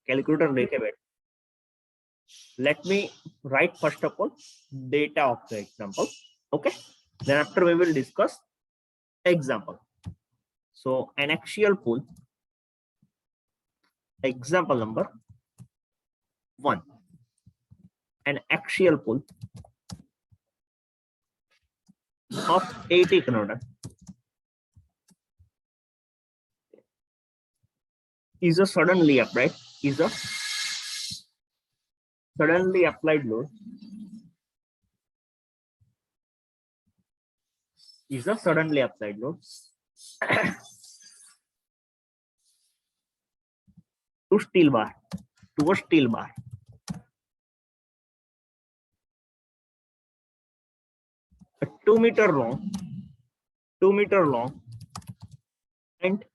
Calculator लेके बैठ. Let me write first of all data of the example. Okay, then after we will discuss example. So an axial pull, example number 1, an axial pull of 80 kN is a suddenly applied load to a steel bar a 2 meter long and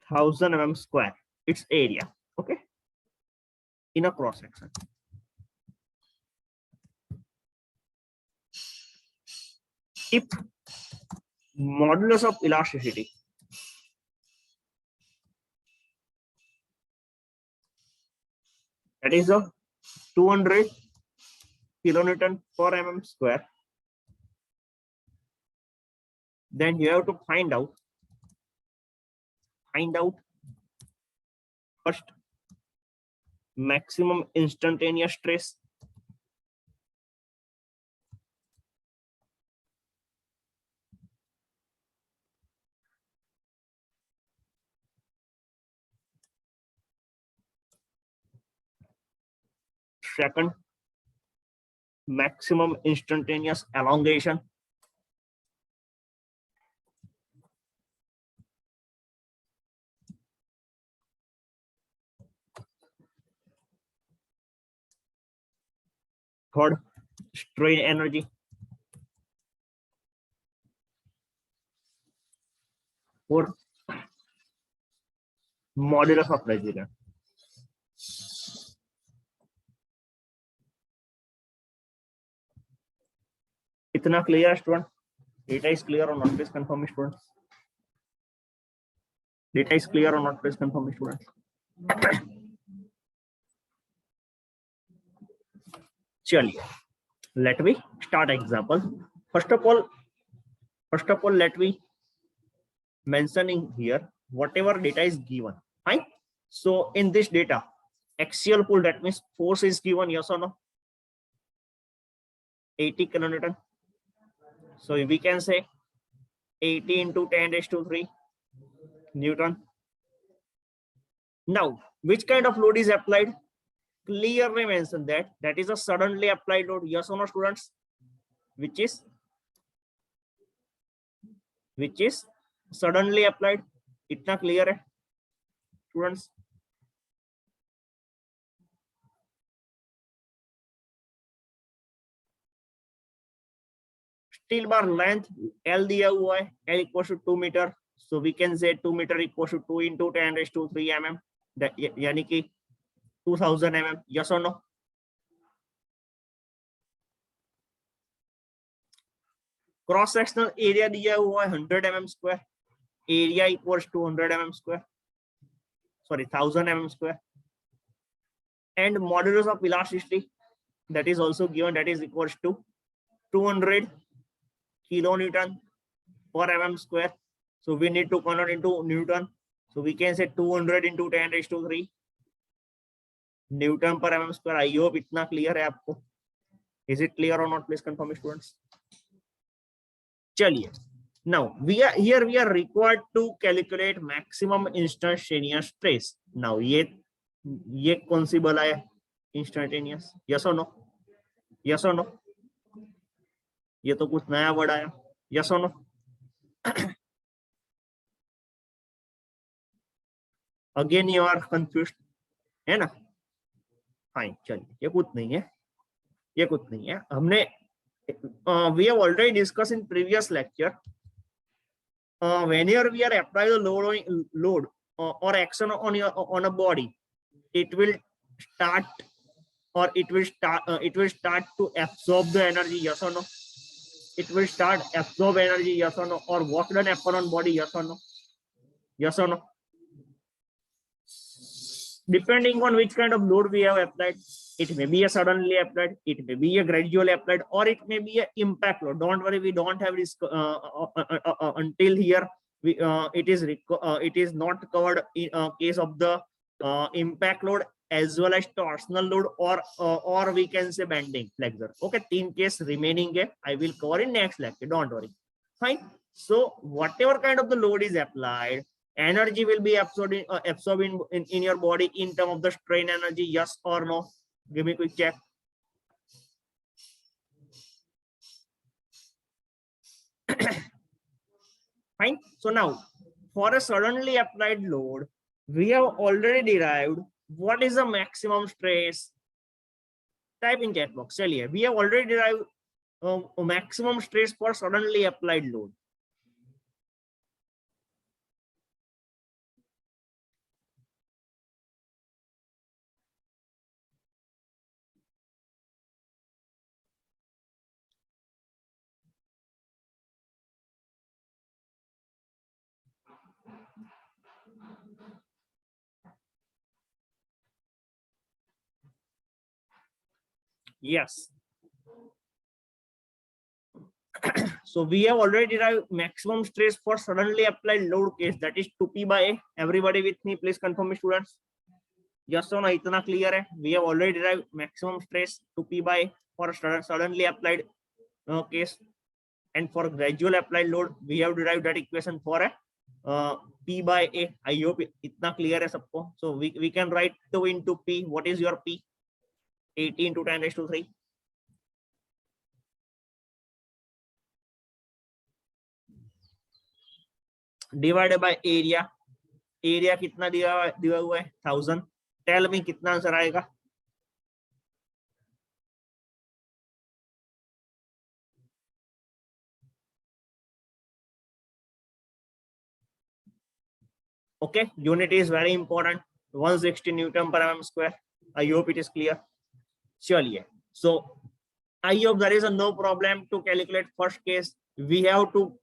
1000 mm square its area. Okay, in a cross section. If modulus of elasticity that is a 200 kilonewton per mm square, then you have to find out first maximum instantaneous stress, second maximum instantaneous elongation, third strain energy, fourth modulus of resilience. इतना clear student? Data is clear or not? Please confirm me, students. Data is clear or not? Please confirm me, students. चलिए, let me start example. First of all, let me mentioning here whatever data is given. Fine. So in this data, axial pull, that means force is given, yes or no? 80 kilonewton. So we can say 80 into 10⁻³ Newton. Now, which kind of load is applied? Clearly mention that is a suddenly applied load. Yes or no, students? Which is suddenly applied. Itna clear hai, students? Steel bar length L दिया हुआ है, L equals to 2 meter. So we can say 2 meter equals to 2 into 10⁻³ mm. यानी कि 2000 mm. Yes or no? Cross sectional area दिया हुआ है 100 mm square. Area equals to 100 mm square. Sorry, 1000 mm square. And modulus of elasticity that is also given, that is equals to 200 kilonewton per mm square. So we need to convert into Newton. So we can say 200 into 10⁻³ Newton per mm square. I hope itna clear है आपको. Is it clear or not? Please confirm, students. चलिए. Now we are required to calculate maximum instantaneous stress. Now ये कौन सी बला है? Instantaneous. Yes or no? Yes or no? ये तो कुछ नया वर्ड आया. Yes or no? Again you are confused, है ना? Fine, चलिए, ये कुछ नहीं है. हमने we have already discussed in previous lecture. Whenever we are applying the load or action on a body, it will start to absorb the energy. Yes or no? It will start absorb energy. Yes or no? Or work done happen on body. Yes or no? Yes or no? depending on which kind of load we have applied. It may be a suddenly applied, it may be a gradually applied, or it may be a impact load. Don't worry, we don't have this until here. It is not covered in case of the impact load as well as torsional load, or we can say bending flexor. Okay, 3 case remaining है, I will cover in next lecture. Don't worry. Fine. So whatever kind of the load is applied, energy will be absorbed in your body in terms of the strain energy. Yes or no? Give me a quick check. Fine. So now, for a suddenly applied load, we have already derived what is the maximum stress. Type in chat box. Chaliye, we have already derived maximum stress for suddenly applied load. Yes. So we have already derived maximum stress for suddenly applied load case, that is 2p by a. Everybody with me, please confirm me, students. Yes or no? Itna clear hai? We have already derived maximum stress 2p by a for suddenly applied case, and for gradual applied load we have derived that equation for a p by a. I hope itna clear hai sabko. So we can write 2 into p. What is your p? 80 into 10 raised to 3. Divided by area. Area कितना दिया हुआ है 1000. Tell me कितना answer आएगा. Okay, unit is very important. 160 Newton per mm square. I hope it is clear. चलिए, so I hope there is no problem to calculate first case. We have to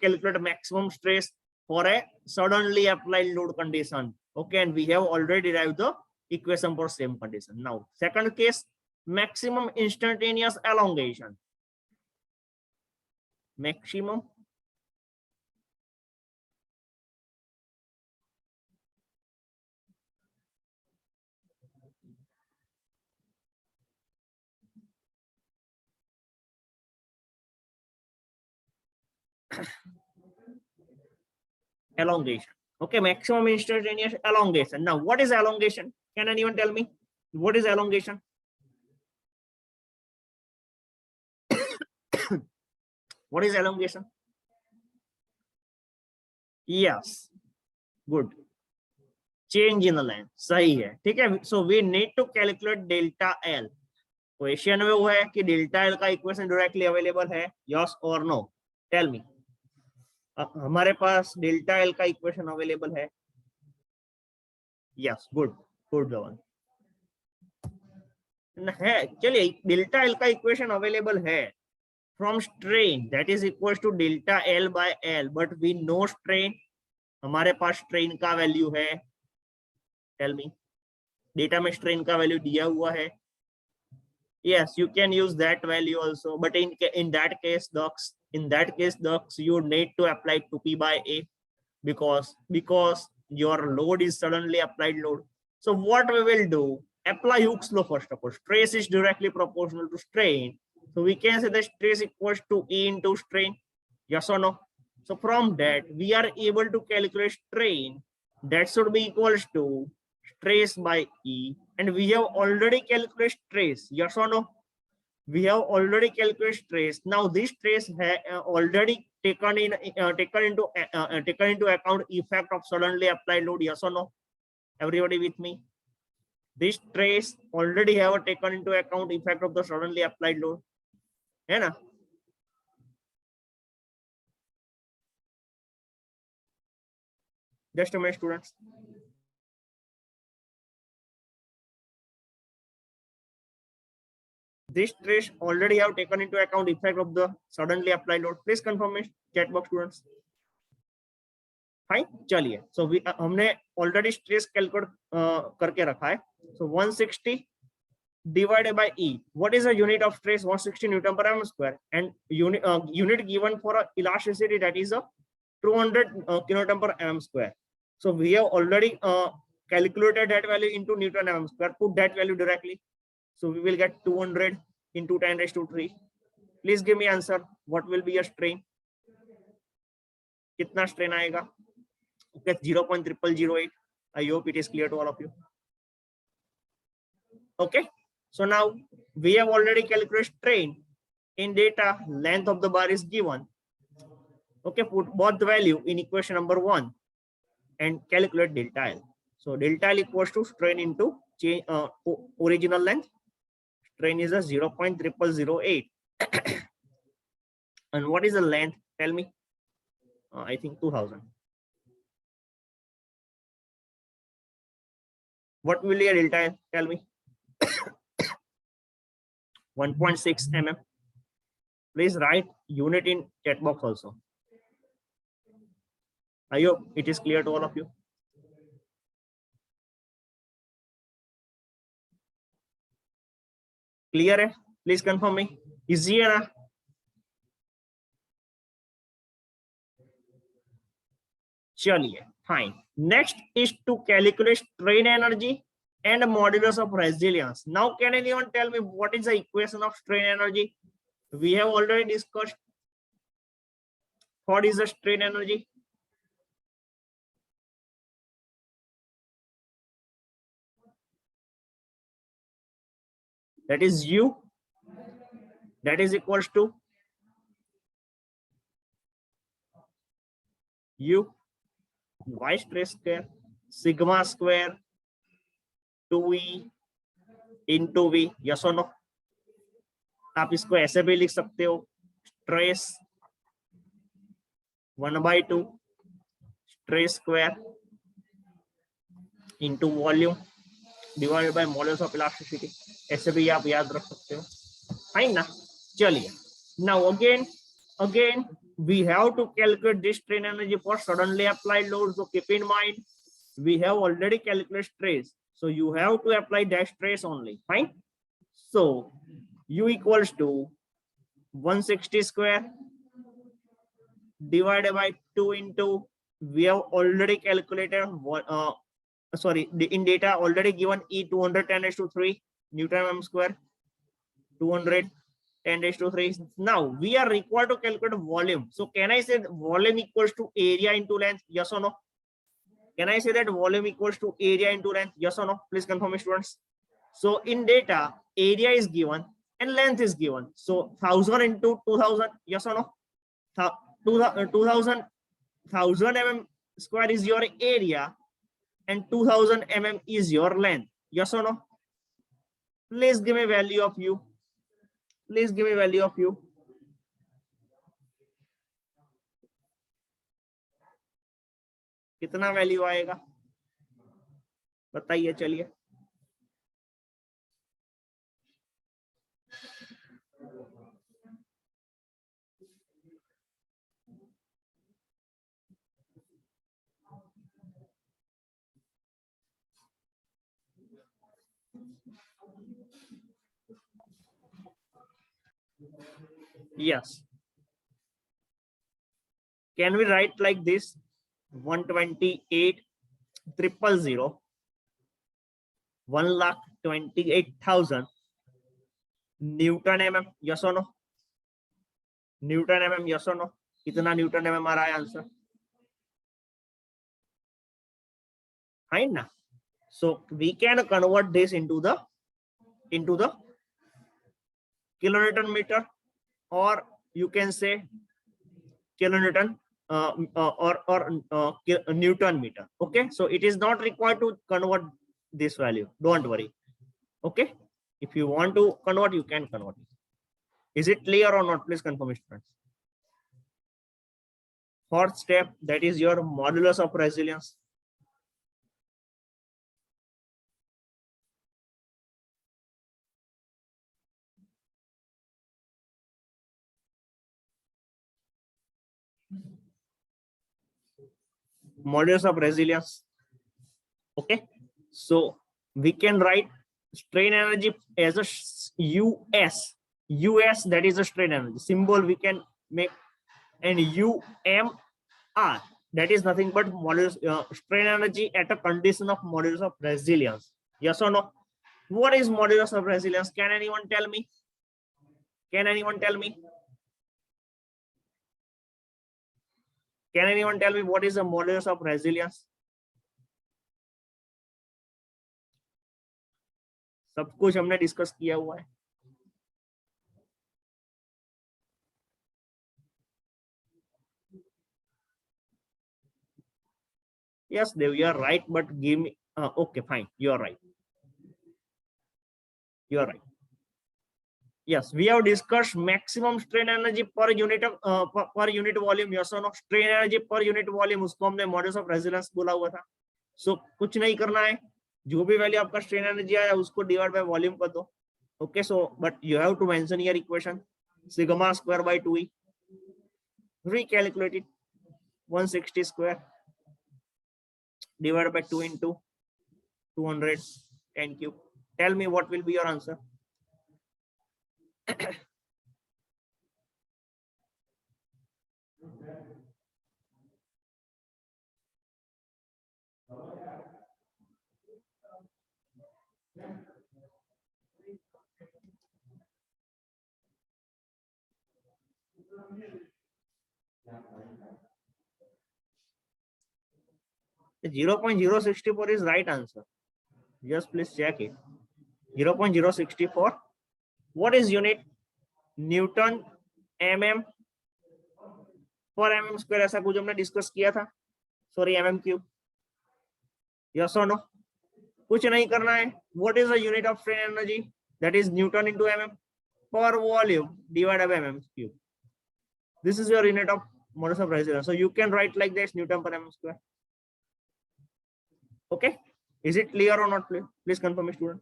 calculate maximum stress for a suddenly applied load condition. Okay, and we have already derived the equation for same condition. Now, second case, maximum instantaneous elongation. Maximum elongation. Okay, maximum instantaneous elongation. Now, what is elongation? Can anyone tell me what is elongation? What is elongation? Yes, good. Change in the length. सही है, ठीक है. So we need to calculate delta L. Question में वो है कि delta L का equation directly available है. यस और नो? Tell me. हमारे पास डेल्टा एल का इक्वेशन अवेलेबल है. यस, गुड गुड जवान है. चलिए, डेल्टा एल का इक्वेशन अवेलेबल है from strain, that is equal to delta L by L, but we know strain. हमारे पास स्ट्रेन का वैल्यू है. Tell me. डेटा में स्ट्रेन का वैल्यू दिया हुआ है. Yes, you can use that value also, but in that case, docs, you need to apply 2p by a, because your load is suddenly applied load. So what we will do? Apply Hooke's law first of all. Stress is directly proportional to strain, so we can say the stress equals to E into strain. Yes or no? So from that we are able to calculate strain. That should be equals to stress by E, and we have already calculated stress. Yes or no? We have already calculated stress. Now this stress already taken into account effect of suddenly applied load. Yes or no? Everybody with me? This stress already have taken into account effect of the suddenly applied load. है ना? Just a minute, students. This stress already have taken into account effect of the suddenly applied load. Please confirm me, chat box, students. Fine, चलिए। सो हमने already stress calculate करके रखा है। सो 160 divided by E. What is the unit of stress? 160 Newton per mm square, and unit given for a elasticity, that is a 200 kilonewton per mm square. So we have already calculated that value into Newton mm square. Put that value directly. So we will get 200 into 10 raised to 3. Please give me answer. What will be a strain? कितना strain आएगा? Okay, 0.0008. I hope it is clear to all of you. Okay. So now we have already calculated strain. In data, length of the bar is given. Okay, put both the value in equation number 1 and calculate delta L. So delta L equals to strain into change, original length. Strain is a 0.0008. And what is the length? Tell me. I think 2000. What will be a delta L? Tell me. 1.6 mm. Please write unit in chat box also. I hope it is clear to all of you. Clear है? Please confirm me. Easy है ना? चलिए, fine. Next is to calculate strain energy and modulus of resilience. Now, can anyone tell me what is the equation of strain energy? We have already discussed. What is the strain energy? That is U. That is equals to U y stress square sigma square 2E into V. Yes or no? आप इसको ऐसे भी लिख सकते हो, stress 1/2 stress square into volume divided by modulus of elasticity. ऐसे भी आप याद रख सकते हो, है ना? चलिए, now again we have to calculate this strain energy for suddenly applied load. So keep in mind, we have already calculated stress, so you have to apply that stress only. Fine. So U equals to 160 square divided by 2 into, we have already calculated in data already given E 210 raised to 3 Newton mm square, 210 raised to 3. Now we are required to calculate volume. So can I say volume equals to area into length? Yes or no? Can I say that volume equals to area into length? Yes or no? Please confirm me, students. So in data, area is given and length is given. So 1000 into 2000. Yes or no? 2000 mm square is your area and 2000 mm is your length. Yes or no? Please give me value of U. Please give me value of U. कितना value आएगा बताइए. चलिए, yes. Can we write like this? 128,000 1,28,000 Newton mm. Yes और no? Newton mm. Yes और no? कितना Newton mm आ रहा है answer? है ना? So we can convert this into the kilonewton meter, or you can say kilonewton or Newton meter. Okay, so it is not required to convert this value. Don't worry. Okay, if you want to convert, you can convert. Is it clear or not? Please confirm it, friends. Fourth step, that is your modulus of resilience. modulus of resilience. Okay, so we can write strain energy as a US, that is a strain energy symbol we can make, and UMR, that is nothing but modulus strain energy at a condition of modulus of resilience. Yes or no? What is modulus of resilience? Can anyone tell me? Can anyone tell me? Can anyone tell me what is the modulus of resilience? सब कुछ हमने discuss किया हुआ है. Yes, Dev, you are right, but give me. Okay, fine. You are right. You are right. Yes, we have discussed maximum strain energy per unit of per unit volume. Yes or no? Strain energy per unit volume उसको हमने modulus of resilience बोला हुआ था. So कुछ नहीं करना है. जो भी वैल्यू आपका strain energy आया उसको डिवाइड बाय वॉल्यूम कर दो. Okay, so but you have to mention your equation sigma square by 2e. Recalculate it. 160 square divided by 2 into 200 10 cube. Tell me what will be your answer. The 0.064 is right answer. Just please check it. 0.064. What is unit? Newton mm per mm square, ऐसा कुछ हमने discuss किया था. Sorry mm cube. Yes और no? कुछ नहीं करना है. What is the unit of strain energy? That is Newton into mm per volume divided by mm cube. This is your unit of modulus of resilience. So you can write like this, Newton per mm square. Okay, is it clear or not? Please confirm, student.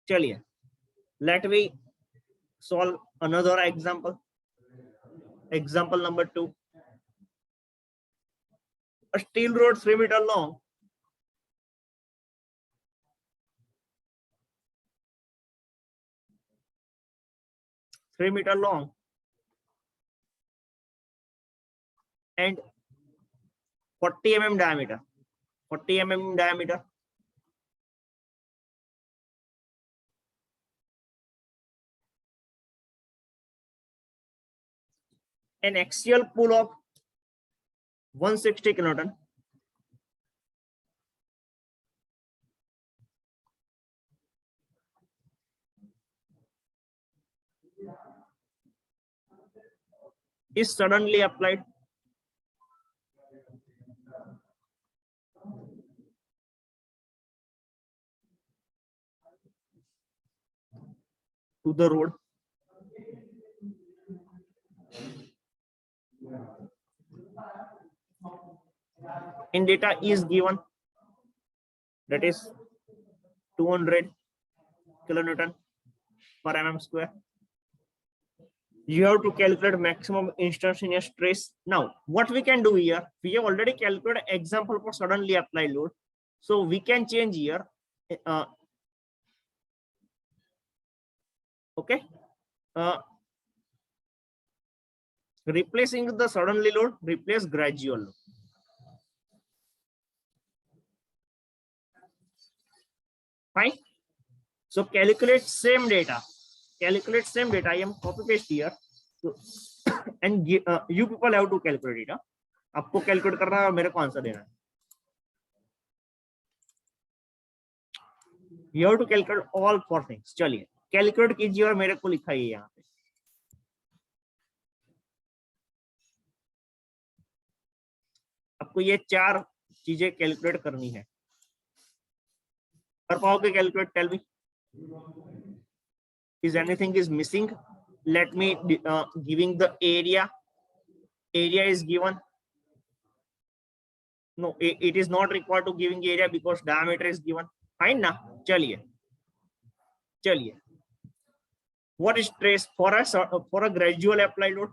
चलिए, let me solve another example. Example number 2. A steel rod 3 meter long and 40 mm diameter. 40 mm diameter. An axial pull of 160 kilonewton is suddenly applied to the road. In data is given, that is 200 kilonewton per mm square. You have to calculate maximum instantaneous stress. Now, what we can do here, we have already calculated example for suddenly applied load. So we can change here. Okay. Replacing the suddenly load, replace gradual load. Fine. So calculate same data. Calculate same data. I am copy paste here. So, and you people have to calculate it. आपको calculate करना है और मेरे को answer देना है. You have to calculate all four things. चलिए calculate कीजिए और मेरे को लिखाइए यहाँ पे. आपको ये 4 चीजें कैलकुलेट करनी है. कर पाओगे calculate? Tell me. Is anything is missing? Let me giving the area. Area is given. No, it is not required to giving area because diameter is given. Fine ना? चलिए. What is stress for a gradual applied load?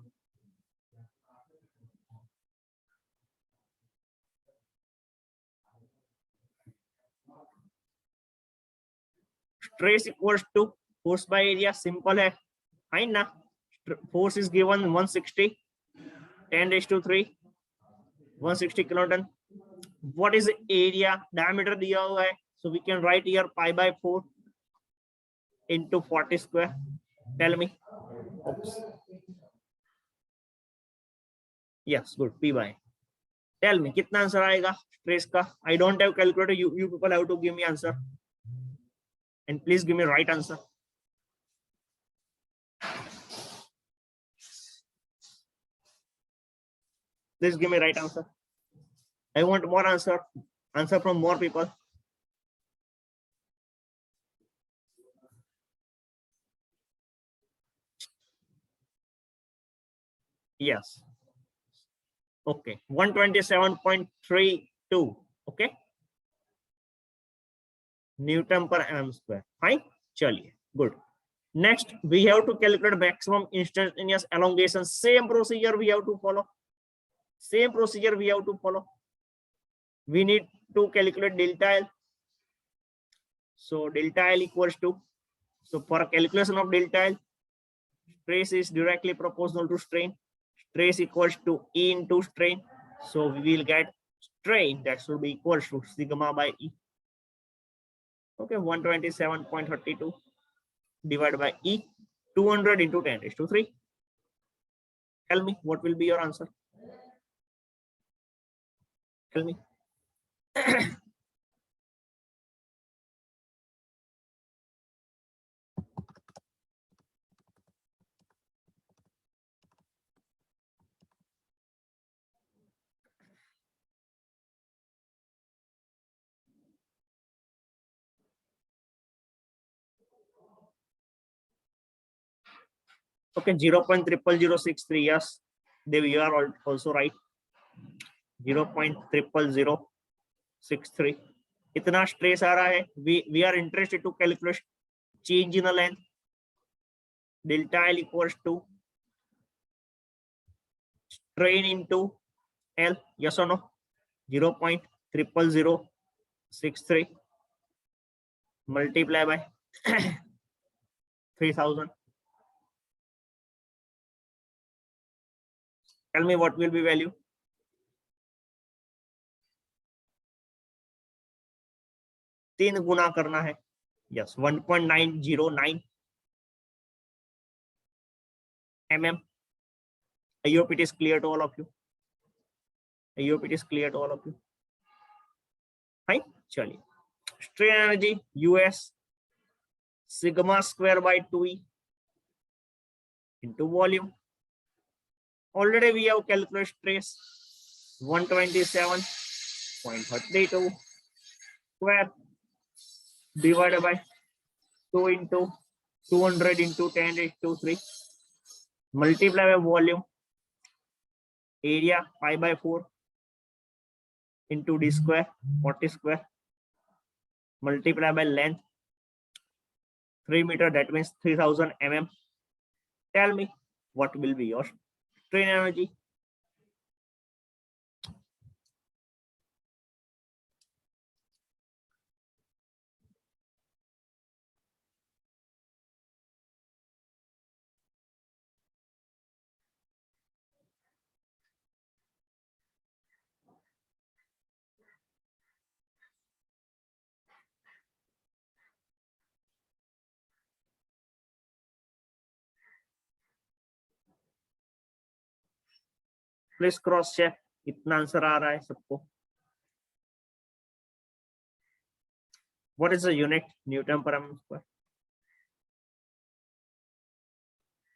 Stress equals to force by area, simple है ना. Force is given 160, 10⁻³ 160 kiloton. What is the area? Diameter दिया हुआ है, so we can write here pi/4 into 40 square. Tell me. Oops. Yes, good. P by. Tell me कितना answer आएगा stress का. I don't have calculator. You people have to give me answer, and please give me right answer. Please give me right answer. I want more answer. Answer from more people. Yes. Okay. 127.32. Okay. Newton per mm square. Fine. चलिए. Good. Next, we have to calculate maximum instantaneous elongation. Same procedure we have to follow. Same procedure we have to follow. We need to calculate delta L. So delta L equals to, so for calculation of delta L, stress is directly proportional to strain. Stress equals to E into strain. So we will get strain that should be equals to sigma by E. Okay, 127.32 divided by E, 200 into 10⁻³. Tell me what will be your answer. Tell me. Okay, 0.00063. Yes, you are also right. 0.00063. इतना stress आ रहा है. We are interested to calculate change in the length. Delta L equals to strain into L. Yes or no? 0.00063 multiply by 3000. Tell me what will be value. तीन गुना करना है. Yes, 1.909 mm. I hope it is clear to all of you. I hope it is clear to all of you. Fine. चलिए. Strain energy US sigma square by 2E into volume. Already we have calculated stress 127.32 square divided by 2 into 200 into 10⁻³ multiply by volume, area pi/4 into d square 40 square multiply by length 3 meter, that means 3000 mm. Tell me what will be your strain energy. Please cross check कितना answer आ रहा है सबको. What is the unit? Newton per mm square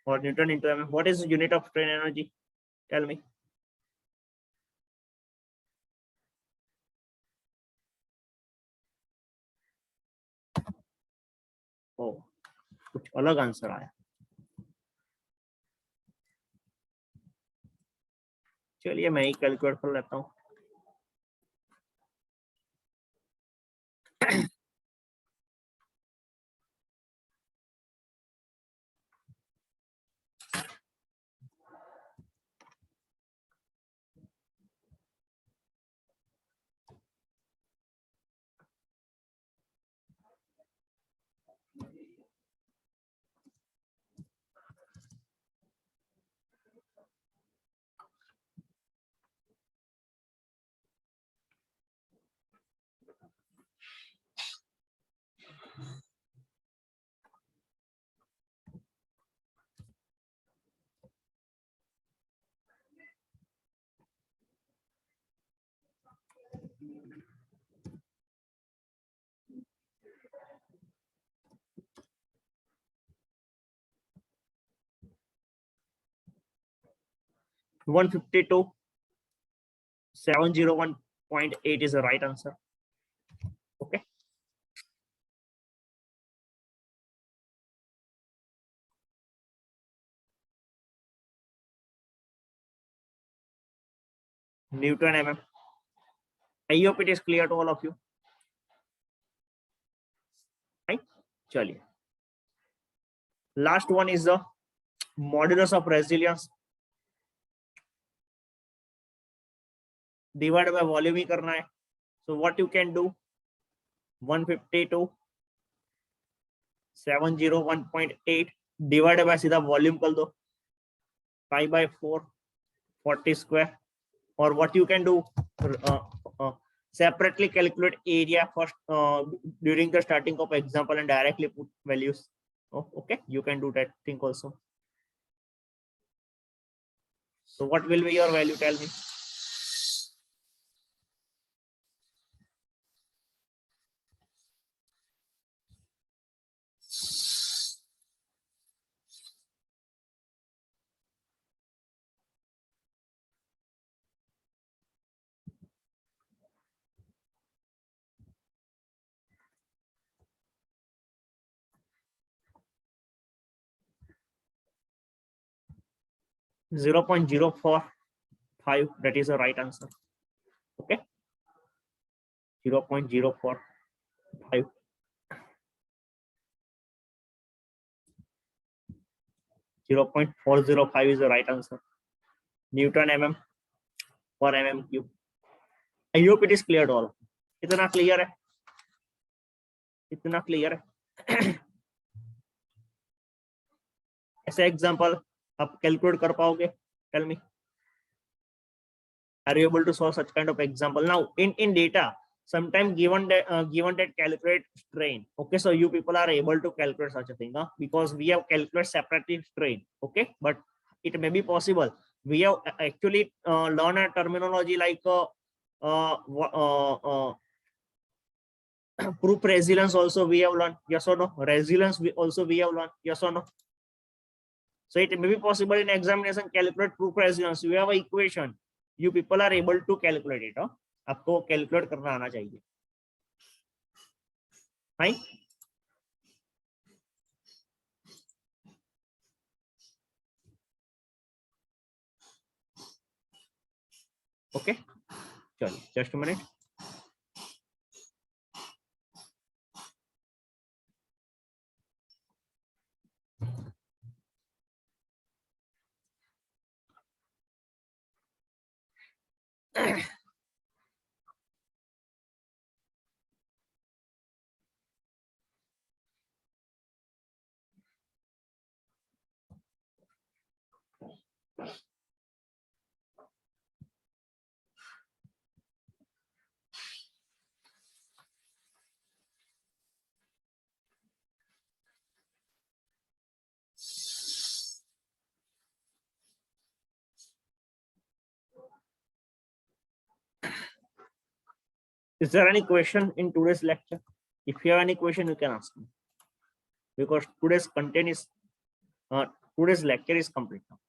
or Newton into mm. What is the unit of strain energy? Tell me. Oh, कुछ अलग answer आया. चलिए मैं ही कैलकुलेट कर लेता हूँ. 152, 701.8 is the right answer. Okay. Newton mm. I hope it is clear to all of you. Right? Chaliye. Last one is the modulus of resilience divided by volume ही करना है. So what you can do, 152, 701.8 divided by सीधा volume कर दो, 5/4, 40 square. Or what you can do, separately calculate area first during the starting of example and directly put values. Oh, okay, you can do that thing also. So what will be your value? Tell me. 0.045. That is the right answer. Okay. 0.045. 0.405 is the right answer. Newton mm or mm cube. I hope it is clear to all. इतना clear है? इतना clear है? ऐसे example आप calculate कर पाओगे? Tell me. Are you able to solve such kind of example? Now in data, sometimes given that calculate strain. Okay, so you people are able to calculate such a thing, because we have calculated separately strain. Okay, but it may be possible. We have actually learned a terminology like proof resilience also we have learned, yes or no? Resilience we have learned, yes or no? So it may be possible in examination calculate proof resilience. You have an equation, you people are able to calculate it. आपको calculate करना आना चाहिए. Fine. Okay, चलिए just a minute. Is there any question in today's lecture? If you have any question, you can ask me, because today's content is today's lecture is complete now.